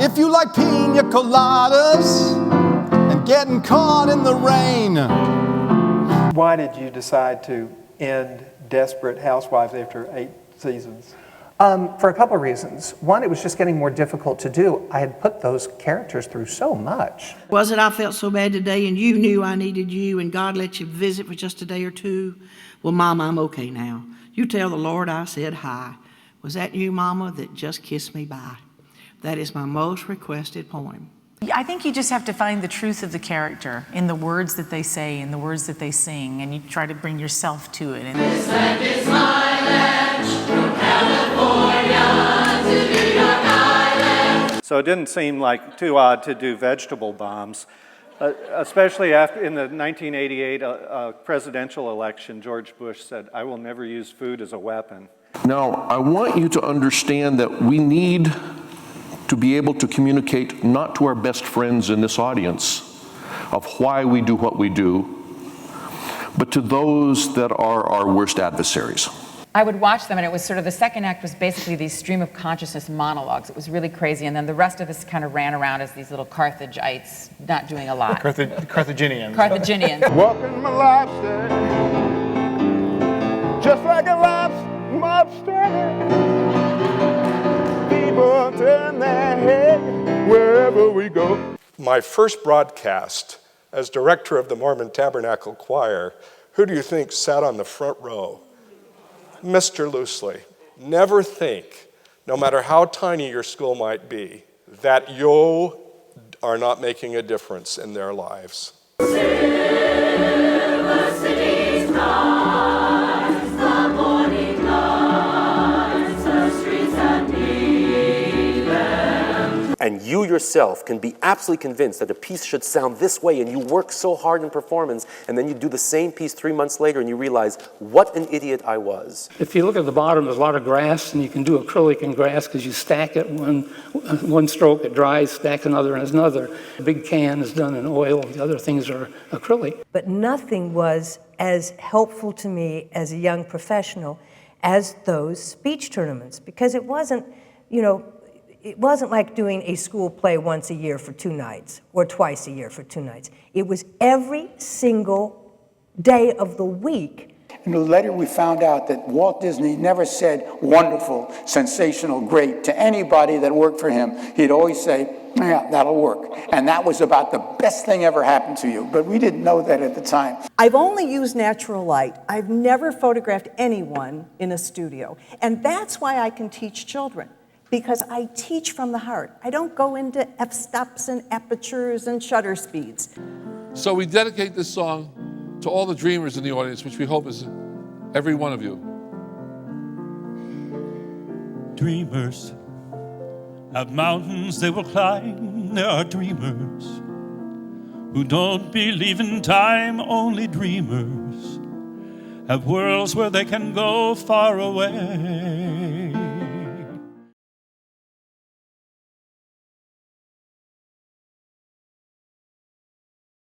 If you like pina coladas and getting caught in the rain. Why did you decide to end Desperate Housewives after 8 seasons? For a couple of reasons. One, it was just getting more difficult to do. I had put those characters through so much. Was it I felt so bad today and you knew I needed you and God let you visit for just a day or two? Well, Mama, I'm okay now. You tell the Lord I said hi. Was that you, Mama, that just kissed me bye? That is my most requested poem. I think you just have to find the truth of the character in the words that they say, in the words that they sing, and you try to bring yourself to it. And this land is my land, from California to New York Island. So it didn't seem like too odd to do vegetable bombs, especially after in the 1988 presidential election. George Bush said, "I will never use food as a weapon." Now, I want you to understand that we need to be able to communicate not to our best friends in this audience of why we do what we do, but to those that are our worst adversaries. I would watch them, and it was sort of the second act was basically these stream of consciousness monologues. It was really crazy, and then the rest of us kind of ran around as these little Carthageites, not doing a lot. Carthaginians. Walking my lobster, just like a lobster. People turn their head wherever we go. My first broadcast as director of the Mormon Tabernacle Choir, who do you think sat on the front row? Mr. Loosely. Never think, no matter how tiny your school might be, that you are not making a difference in their lives. Silver cities rise, the morning lights, the streets and and you yourself can be absolutely convinced that a piece should sound this way, and you work so hard in performance, and then you do the same piece 3 months later and you realize, what an idiot I was. If you look at the bottom, there's a lot of grass, and you can do acrylic in grass because you stack it one stroke, it dries, stack another and another. The big can is done in oil, the other things are acrylic. But nothing was as helpful to me as a young professional as those speech tournaments, because it wasn't, it wasn't like doing a school play once a year for 2 nights or twice a year for 2 nights. It was every single day of the week. In the letter, we found out that Walt Disney never said wonderful, sensational, great to anybody that worked for him. He'd always say, yeah, that'll work. And that was about the best thing ever happened to you. But we didn't know that at the time. I've only used natural light. I've never photographed anyone in a studio. And that's why I can teach children. Because I teach from the heart. I don't go into f-stops and apertures and shutter speeds. So we dedicate this song to all the dreamers in the audience, which we hope is every one of you. Dreamers have mountains they will climb. There are dreamers who don't believe in time. Only dreamers have worlds where they can go far away.